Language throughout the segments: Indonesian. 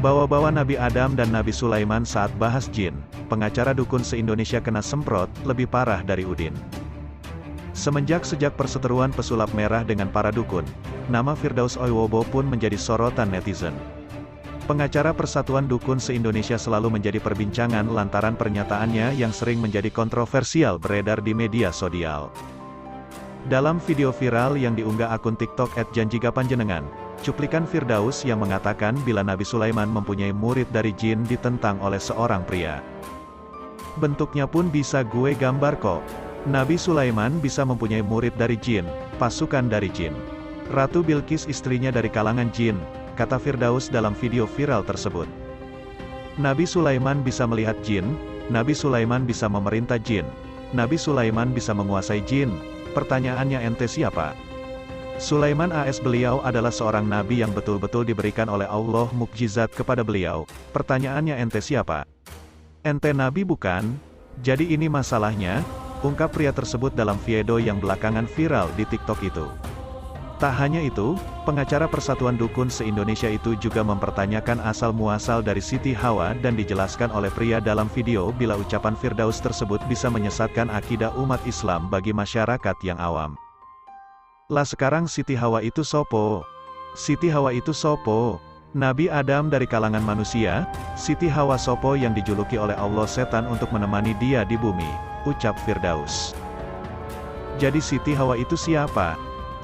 Bawa-bawa Nabi Adam dan Nabi Sulaiman saat bahas jin, pengacara dukun se-Indonesia kena semprot, lebih parah dari Udin. Sejak perseteruan pesulap merah dengan para dukun, nama Firdaus Oiwobo pun menjadi sorotan netizen. Pengacara Persatuan Dukun se-Indonesia selalu menjadi perbincangan lantaran pernyataannya yang sering menjadi kontroversial beredar di media sosial. Dalam video viral yang diunggah akun TikTok @janjigapanjenengan, cuplikan Firdaus yang mengatakan bila Nabi Sulaiman mempunyai murid dari jin ditentang oleh seorang pria. Bentuknya pun bisa gue gambar kok. Nabi Sulaiman bisa mempunyai murid dari jin, pasukan dari jin. Ratu Bilqis istrinya dari kalangan jin, kata Firdaus dalam video viral tersebut. Nabi Sulaiman bisa melihat jin, Nabi Sulaiman bisa memerintah jin, Nabi Sulaiman bisa menguasai jin. Pertanyaannya ente siapa? Sulaiman AS beliau adalah seorang nabi yang betul-betul diberikan oleh Allah mukjizat kepada beliau. Pertanyaannya ente siapa? Ente nabi bukan? Jadi ini masalahnya, ungkap pria tersebut dalam video yang belakangan viral di TikTok itu. Tak hanya itu, pengacara Persatuan Dukun se-Indonesia itu juga mempertanyakan asal-muasal dari Siti Hawa dan dijelaskan oleh pria dalam video bila ucapan Firdaus tersebut bisa menyesatkan akidah umat Islam bagi masyarakat yang awam. Lah sekarang Siti Hawa itu sopo? Siti Hawa itu sopo? Nabi Adam dari kalangan manusia, Siti Hawa sopo yang dijuluki oleh Allah setan untuk menemani dia di bumi, ucap Firdaus. Jadi Siti Hawa itu siapa?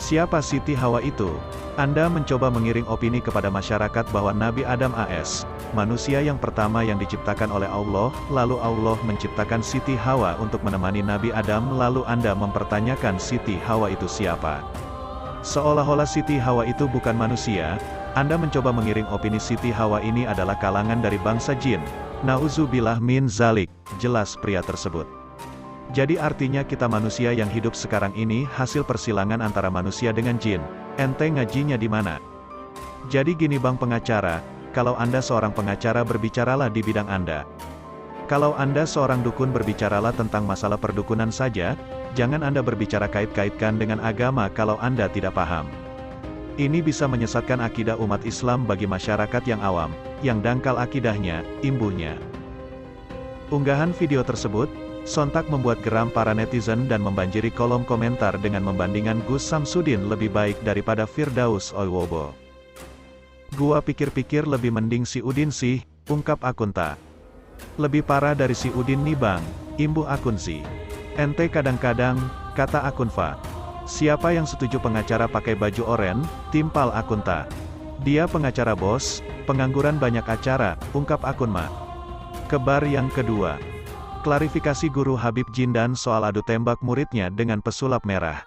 Siapa Siti Hawa itu? Anda mencoba mengiring opini kepada masyarakat bahwa Nabi Adam AS, manusia yang pertama yang diciptakan oleh Allah, lalu Allah menciptakan Siti Hawa untuk menemani Nabi Adam, lalu Anda mempertanyakan Siti Hawa itu siapa? Seolah-olah Siti Hawa itu bukan manusia. Anda mencoba mengiring opini Siti Hawa ini adalah kalangan dari bangsa jin. Nauzubillah min zalik, jelas pria tersebut. Jadi artinya kita manusia yang hidup sekarang ini hasil persilangan antara manusia dengan jin. Ente ngajinya di mana? Jadi gini bang pengacara, kalau Anda seorang pengacara berbicaralah di bidang Anda. Kalau Anda seorang dukun berbicaralah tentang masalah perdukunan saja, jangan Anda berbicara kait-kaitkan dengan agama kalau Anda tidak paham. Ini bisa menyesatkan akidah umat Islam bagi masyarakat yang awam, yang dangkal akidahnya, imbuhnya. Unggahan video tersebut sontak membuat geram para netizen dan membanjiri kolom komentar dengan membandingkan Gus Samsudin lebih baik daripada Firdaus Oiwobo. Gua pikir-pikir lebih mending si Udin sih, ungkap akun ta. Lebih parah dari si Udin nih bang, imbuh akun si. Ente kadang-kadang, kata akun fa. Siapa yang setuju pengacara pakai baju oren, timpal akun ta. Dia pengacara bos, pengangguran banyak acara, ungkap akun ma. Kebar yang kedua. Klarifikasi guru Habib Jindan soal adu tembak muridnya dengan pesulap merah.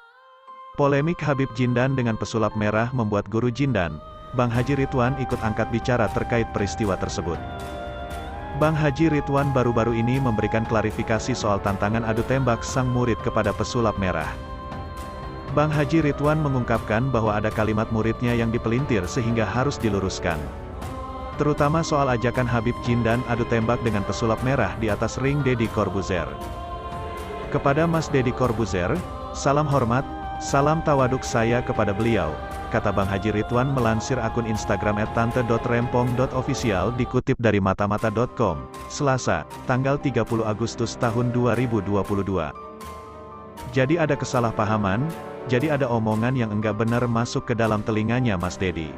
Polemik Habib Jindan dengan pesulap merah membuat guru Jindan, Bang Haji Ridwan ikut angkat bicara terkait peristiwa tersebut. Bang Haji Ridwan baru-baru ini memberikan klarifikasi soal tantangan adu tembak sang murid kepada pesulap merah. Bang Haji Ridwan mengungkapkan bahwa ada kalimat muridnya yang dipelintir sehingga harus diluruskan. Terutama soal ajakan Habib Jindan adu tembak dengan pesulap merah di atas ring Deddy Corbuzier. Kepada Mas Deddy Corbuzier, salam hormat, salam tawaduk saya kepada beliau, kata Bang Haji Ridwan melansir akun Instagram @tante.rempong.official dikutip dari matamata.com, Selasa, tanggal 30 Agustus tahun 2022. Jadi ada kesalahpahaman, jadi ada omongan yang enggak benar masuk ke dalam telinganya Mas Deddy.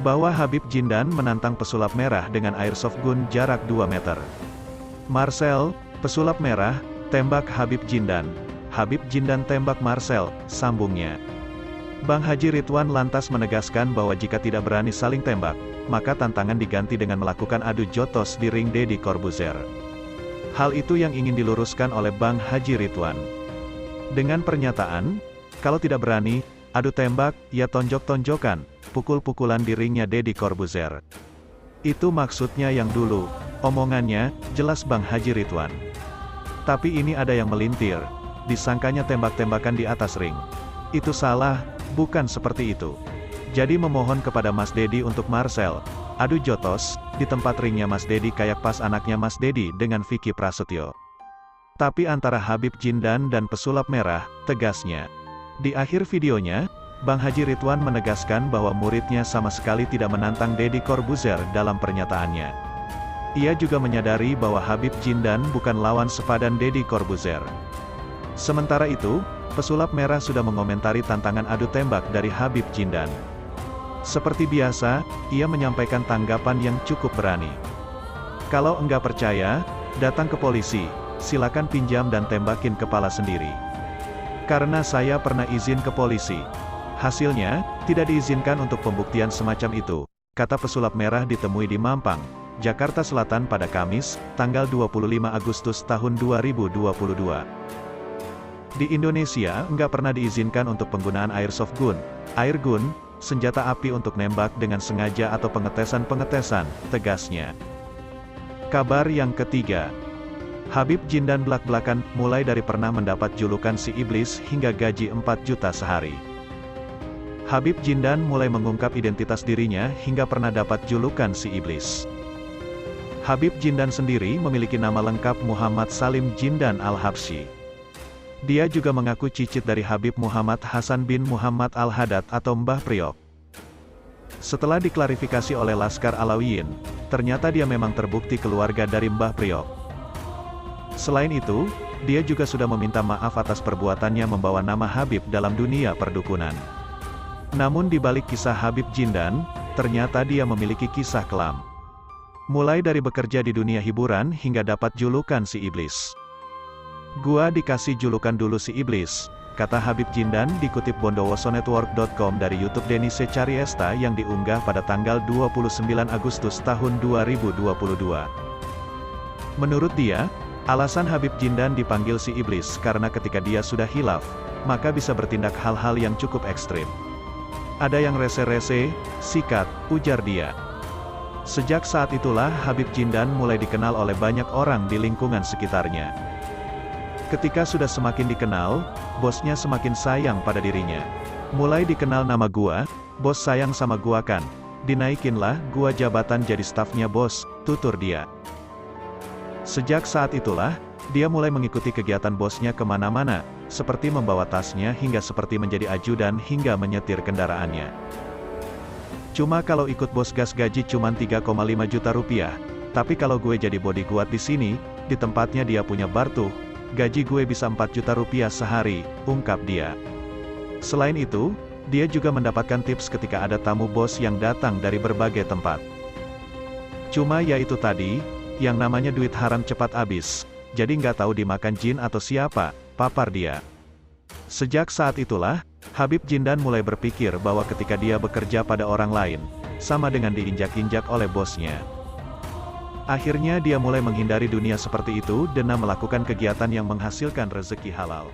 Bahwa Habib Jindan menantang pesulap merah dengan airsoft gun jarak 2 meter. Marcel, pesulap merah, tembak Habib Jindan. Habib Jindan tembak Marcel, sambungnya. Bang Haji Ridwan lantas menegaskan bahwa jika tidak berani saling tembak, maka tantangan diganti dengan melakukan adu jotos di ring Deddy Corbuzier. Hal itu yang ingin diluruskan oleh Bang Haji Ridwan. Dengan pernyataan, kalau tidak berani, adu tembak, ya tonjok-tonjokan, pukul-pukulan di ringnya Deddy Corbuzier. Itu maksudnya yang dulu, omongannya, jelas Bang Haji Ridwan. Tapi ini ada yang melintir, disangkanya tembak-tembakan di atas ring. Itu salah, bukan seperti itu. Jadi memohon kepada Mas Deddy untuk Marcel, adu jotos, di tempat ringnya Mas Deddy kayak pas anaknya Mas Deddy dengan Vicky Prasetyo. Tapi antara Habib Jindan dan pesulap merah, tegasnya. Di akhir videonya, Bang Haji Ridwan menegaskan bahwa muridnya sama sekali tidak menantang Deddy Corbuzier dalam pernyataannya. Ia juga menyadari bahwa Khabib Jindan bukan lawan sepadan Deddy Corbuzier. Sementara itu, pesulap merah sudah mengomentari tantangan adu tembak dari Khabib Jindan. Seperti biasa, ia menyampaikan tanggapan yang cukup berani. Kalau enggak percaya, datang ke polisi, silakan pinjam dan tembakin kepala sendiri. Karena saya pernah izin ke polisi. Hasilnya, tidak diizinkan untuk pembuktian semacam itu, kata pesulap merah ditemui di Mampang, Jakarta Selatan pada Kamis, tanggal 25 Agustus tahun 2022. Di Indonesia, enggak pernah diizinkan untuk penggunaan airsoft gun, air gun, senjata api untuk nembak dengan sengaja atau pengetesan-pengetesan, tegasnya. Kabar yang ketiga. Khabib Jindan belak-belakan, mulai dari pernah mendapat julukan si iblis hingga gaji 4 juta sehari. Khabib Jindan mulai mengungkap identitas dirinya hingga pernah dapat julukan si iblis. Khabib Jindan sendiri memiliki nama lengkap Muhammad Salim Jindan Al-Habsyi. Dia juga mengaku cicit dari Habib Muhammad Hasan bin Muhammad Al-Haddad atau Mbah Priok. Setelah diklarifikasi oleh Laskar Alawiyin, ternyata dia memang terbukti keluarga dari Mbah Priok. Selain itu, dia juga sudah meminta maaf atas perbuatannya membawa nama Khabib dalam dunia perdukunan. Namun di balik kisah Khabib Jindan, ternyata dia memiliki kisah kelam. Mulai dari bekerja di dunia hiburan hingga dapat julukan si iblis. Gua dikasih julukan dulu si iblis, kata Khabib Jindan dikutip bondowosonetwork.com dari YouTube Denny Secariesta yang diunggah pada tanggal 29 Agustus tahun 2022. Menurut dia, alasan Khabib Jindan dipanggil si iblis karena ketika dia sudah hilaf, maka bisa bertindak hal-hal yang cukup ekstrim. Ada yang rese-rese, sikat, ujar dia. Sejak saat itulah Khabib Jindan mulai dikenal oleh banyak orang di lingkungan sekitarnya. Ketika sudah semakin dikenal, bosnya semakin sayang pada dirinya. Mulai dikenal nama gua, bos sayang sama gua kan. Dinaikinlah gua jabatan jadi stafnya bos, tutur dia. Sejak saat itulah, dia mulai mengikuti kegiatan bosnya kemana-mana, seperti membawa tasnya hingga seperti menjadi ajudan hingga menyetir kendaraannya. Cuma kalau ikut bos gas gaji cuma 3,5 juta rupiah, tapi kalau gue jadi bodyguard di sini, di tempatnya dia punya bar tuh, gaji gue bisa 4 juta rupiah sehari, ungkap dia. Selain itu, dia juga mendapatkan tips ketika ada tamu bos yang datang dari berbagai tempat. Cuma ya itu tadi, yang namanya duit haram cepat habis, jadi nggak tahu dimakan jin atau siapa, papar dia. Sejak saat itulah, Khabib Jindan mulai berpikir bahwa ketika dia bekerja pada orang lain, sama dengan diinjak-injak oleh bosnya. Akhirnya dia mulai menghindari dunia seperti itu dan melakukan kegiatan yang menghasilkan rezeki halal.